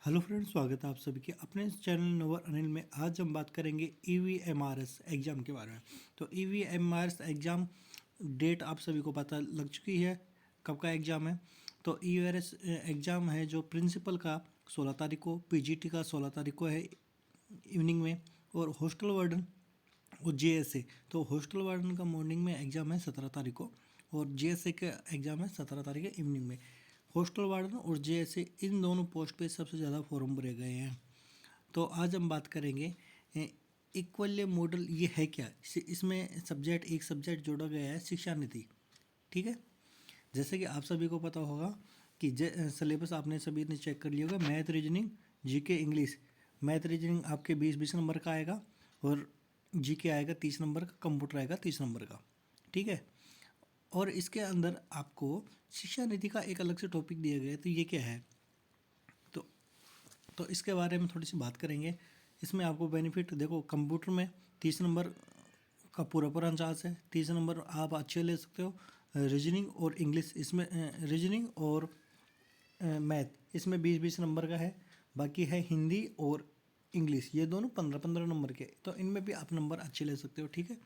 Hello friends, स्वागत है आप सभी के अपने इस चैनल नवर अनिल में। आज हम बात करेंगे EVMRS एग्ज़ाम के बारे में। तो EVMRS एग्ज़ाम डेट आप सभी को पता लग चुकी है कब का एग्ज़ाम है। तो EVMRS एग्ज़ाम है जो प्रिंसिपल का 16 तारीख को, PGT का 16 तारीख को है इवनिंग में, और हॉस्टल वार्डन और JSA। तो हॉस्टल वार्डन का मॉर्निंग में एग्ज़ाम है 17 तारीख को, और JSA का एग्ज़ाम है 17 तारीख के इवनिंग में। हॉस्टल वार्डन और JSA इन दोनों पोस्ट पे सबसे ज़्यादा फॉर्म भरे गए हैं। तो आज हम बात करेंगे इक्वल्य मॉडल ये है क्या। इसमें एक सब्जेक्ट जोड़ा गया है, शिक्षा नीति। ठीक है, जैसे कि आप सभी को पता होगा कि सिलेबस आपने सभी ने चेक कर लिया होगा। Math, reasoning, GK, English. Math reasoning आपके 20-20 नंबर का आएगा, और GK आएगा 30 नंबर का, कंप्यूटर आएगा 30 नंबर का। ठीक है, और इसके अंदर आपको शिक्षा नीति का एक अलग से टॉपिक दिया गया है। तो ये क्या है, तो इसके बारे में थोड़ी सी बात करेंगे। इसमें आपको बेनिफिट देखो, कंप्यूटर में 30 नंबर का पूरा चांस है, 30 नंबर आप अच्छे ले सकते हो। रीजनिंग और इंग्लिश, इसमें रीजनिंग और मैथ इसमें 20-20 नंबर का है। बाकी है हिंदी और इंग्लिश, ये दोनों 15-15 नंबर के। तो इनमें भी आप नंबर अच्छे ले सकते हो। ठीक है,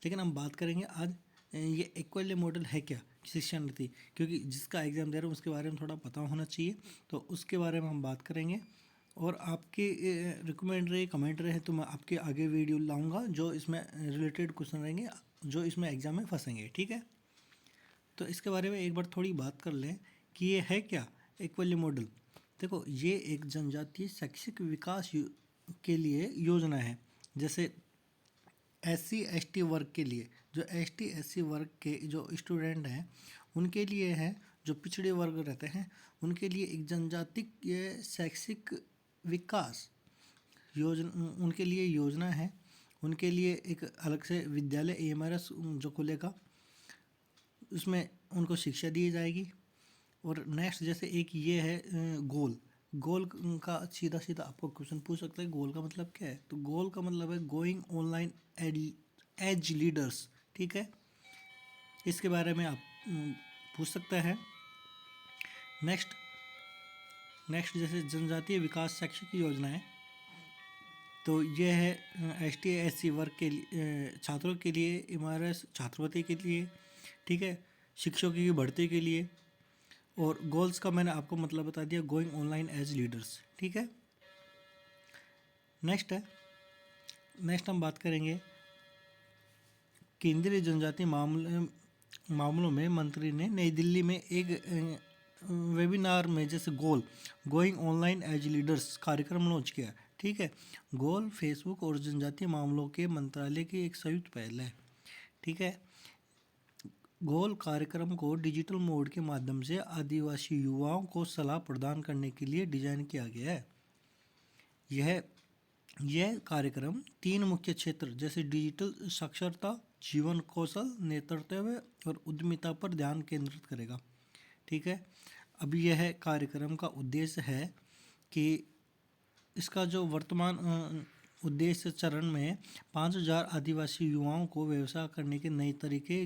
लेकिन हम बात करेंगे आज ये इक्वल मॉडल है क्या, शिक्षा नीति, क्योंकि जिसका एग्ज़ाम दे रहे हो उसके बारे में थोड़ा पता होना चाहिए। तो उसके बारे में हम बात करेंगे, और आपके रिकमेंड रहे, कमेंट रहे, तो मैं आपके आगे वीडियो लाऊंगा जो इसमें रिलेटेड क्वेश्चन रहेंगे, जो इसमें एग्ज़ाम में फंसेंगे। ठीक है, तो इसके बारे में एक बार थोड़ी बात कर लें कि ये है क्या इक्वल मॉडल। देखो, ये एक जनजातीय शैक्षिक विकास के लिए योजना है। जैसे SC ST वर्ग के लिए, जो ST SC वर्ग के जो स्टूडेंट हैं उनके लिए है, जो पिछड़े वर्ग रहते हैं उनके लिए एक जनजातीय शैक्षिक विकास योजना, उनके लिए योजना है। उनके लिए एक अलग से विद्यालय AMRS जो खुलेगा, उसमें उनको शिक्षा दी जाएगी। और नेक्स्ट जैसे एक ये है गोल। गोल का सीधा सीधा आपको क्वेश्चन पूछ सकते हैं, गोल का मतलब क्या है। तो गोल का मतलब है गोइंग ऑनलाइन एज लीडर्स। ठीक है, इसके बारे में आप पूछ सकते हैं। नेक्स्ट जैसे जनजातीय विकास शैक्षिक योजना है, तो ये है ST SC वर्ग के छात्रों के लिए, इमारत छात्रवृत्ति के लिए। ठीक है, शिक्षकों की भर्ती के लिए। और गोल्स का मैंने आपको मतलब बता दिया, गोइंग ऑनलाइन एज लीडर्स। ठीक है, नेक्स्ट हम बात करेंगे केंद्रीय जनजातीय मामलों में मंत्री ने नई दिल्ली में एक वेबिनार में जैसे गोइंग ऑनलाइन एज लीडर्स कार्यक्रम लॉन्च किया। ठीक है, गोल फेसबुक और जनजातीय मामलों के मंत्रालय की एक संयुक्त पहल है। ठीक है, गोल कार्यक्रम को डिजिटल मोड के माध्यम से आदिवासी युवाओं को सलाह प्रदान करने के लिए डिजाइन किया गया है। यह कार्यक्रम 3 मुख्य क्षेत्र जैसे डिजिटल साक्षरता, जीवन कौशल, नेतृत्व और उद्यमिता पर ध्यान केंद्रित करेगा। ठीक है, अब यह कार्यक्रम का उद्देश्य है कि इसका जो वर्तमान उद्देश्य चरण में 5,000 आदिवासी युवाओं को व्यवसाय करने के नए तरीके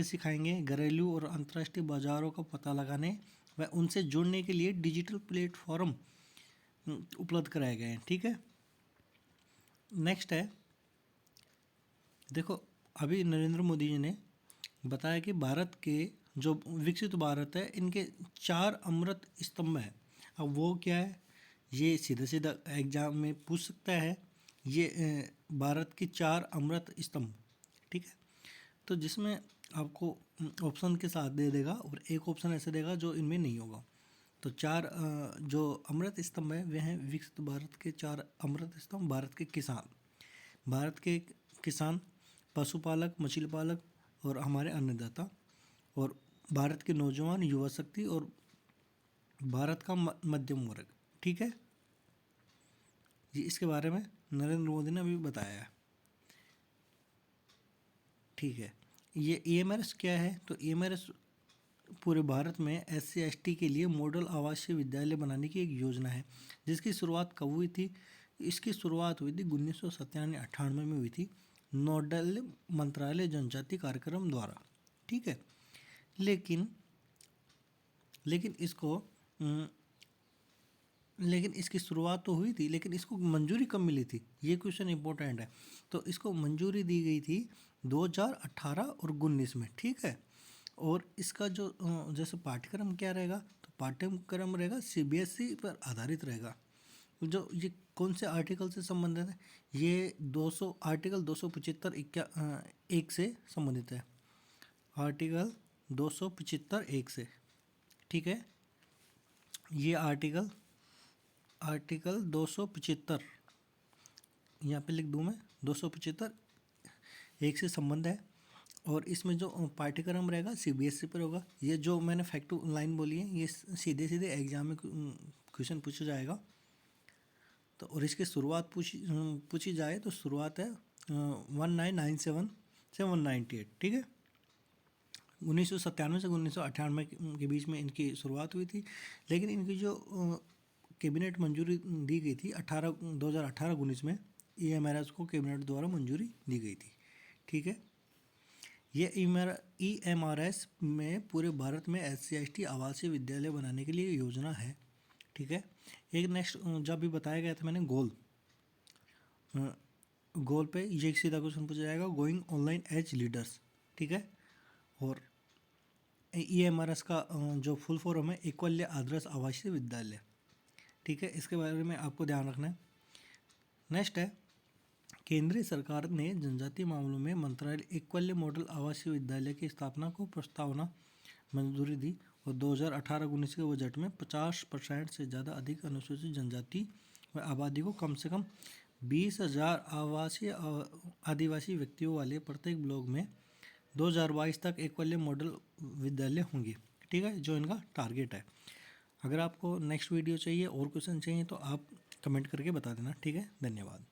सिखाएंगे। घरेलू और अंतर्राष्ट्रीय बाजारों का पता लगाने व उनसे जुड़ने के लिए डिजिटल प्लेटफॉर्म उपलब्ध कराए गए हैं। ठीक है, नेक्स्ट है, देखो अभी नरेंद्र मोदी जी ने बताया कि भारत के जो विकसित भारत है, इनके 4 अमृत स्तंभ है। अब वो क्या है, ये सीधा सीधा एग्जाम में पूछ सकता है। ये भारत की 4 अमृत स्तंभ। ठीक है, तो जिसमें आपको ऑप्शन के साथ दे देगा, और एक ऑप्शन ऐसे देगा जो इनमें नहीं होगा। तो 4 जो अमृत स्तंभ है वे हैं विकसित भारत के 4 अमृत स्तंभ। भारत के किसान, पशुपालक, मछली पालक और हमारे अन्नदाता, और भारत के नौजवान, युवा शक्ति, और भारत का मध्यम वर्ग। ठीक है, ये इसके बारे में नरेंद्र मोदी ने अभी बताया है। ठीक है, ये AMRS क्या है, तो AMRS पूरे भारत में SC ST के लिए मॉडल आवासीय विद्यालय बनाने की एक योजना है, जिसकी शुरुआत कब हुई थी। इसकी शुरुआत हुई थी 1997-98 में हुई थी, नोडल मंत्रालय जनजाति कार्यक्रम द्वारा। ठीक है, लेकिन इसको लेकिन इसकी शुरुआत तो हुई थी, लेकिन इसको मंजूरी कब मिली थी, ये क्वेश्चन इंपॉर्टेंट है। तो इसको मंजूरी दी गई थी 2018 और 19 में, ठीक है। और इसका जो जैसे पाठ्यक्रम क्या रहेगा, तो पाठ्यक्रम रहेगा सीबीएसई पर आधारित रहेगा। जो ये कौन से आर्टिकल से संबंधित है, ये 200 आर्टिकल 275 एक से संबंधित है, आर्टिकल 275 एक से, ठीक है। ये आर्टिकल आर्टिकल 275 यहाँ पे लिख दूँ मैं, 275 एक से संबंध है। और इसमें जो पाठ्यक्रम रहेगा सीबीएसई पर होगा। ये जो मैंने फैक्ट लाइन बोली है, ये सीधे सीधे एग्जाम में क्वेश्चन पूछा जाएगा। तो और इसकी शुरुआत पूछी जाए तो शुरुआत है 1997 से 198, ठीक है। 1997 से 1998 के बीच में इनकी शुरुआत हुई थी। लेकिन इनकी जो कैबिनेट मंजूरी दी गई थी 2018-19 में, ईएमआरएस को कैबिनेट द्वारा मंजूरी दी गई थी, ठीक है। ये ईएमआरएस में पूरे भारत में SC/ST आवासीय विद्यालय बनाने के लिए योजना है, ठीक है। एक नेक्स्ट जब भी बताया गया था मैंने गोल पे ये एक सीधा क्वेश्चन पूछा जाएगा, गोइंग ऑनलाइन एज लीडर्स, ठीक है। और ईएमआरएस का जो फुल फॉर्म है एकलव्य आदर्श आवासीय विद्यालय, ठीक है। इसके बारे में आपको ध्यान रखना है। नेक्स्ट है, केंद्रीय सरकार ने जनजातीय मामलों में मंत्रालय एकलव्य मॉडल आवासीय विद्यालय की स्थापना को प्रस्तावना मंजूरी दी। और 2018-19 के बजट में 50% से ज़्यादा अधिक अनुसूचित जनजाति व आबादी को कम से कम 20,000 आवासीय आदिवासी व्यक्तियों वाले प्रत्येक ब्लॉक में 2022 तक एकलव्य मॉडल विद्यालय होंगे, ठीक है, जो इनका टारगेट है। अगर आपको नेक्स्ट वीडियो चाहिए और क्वेश्चन चाहिए तो आप कमेंट करके बता देना, ठीक है। धन्यवाद।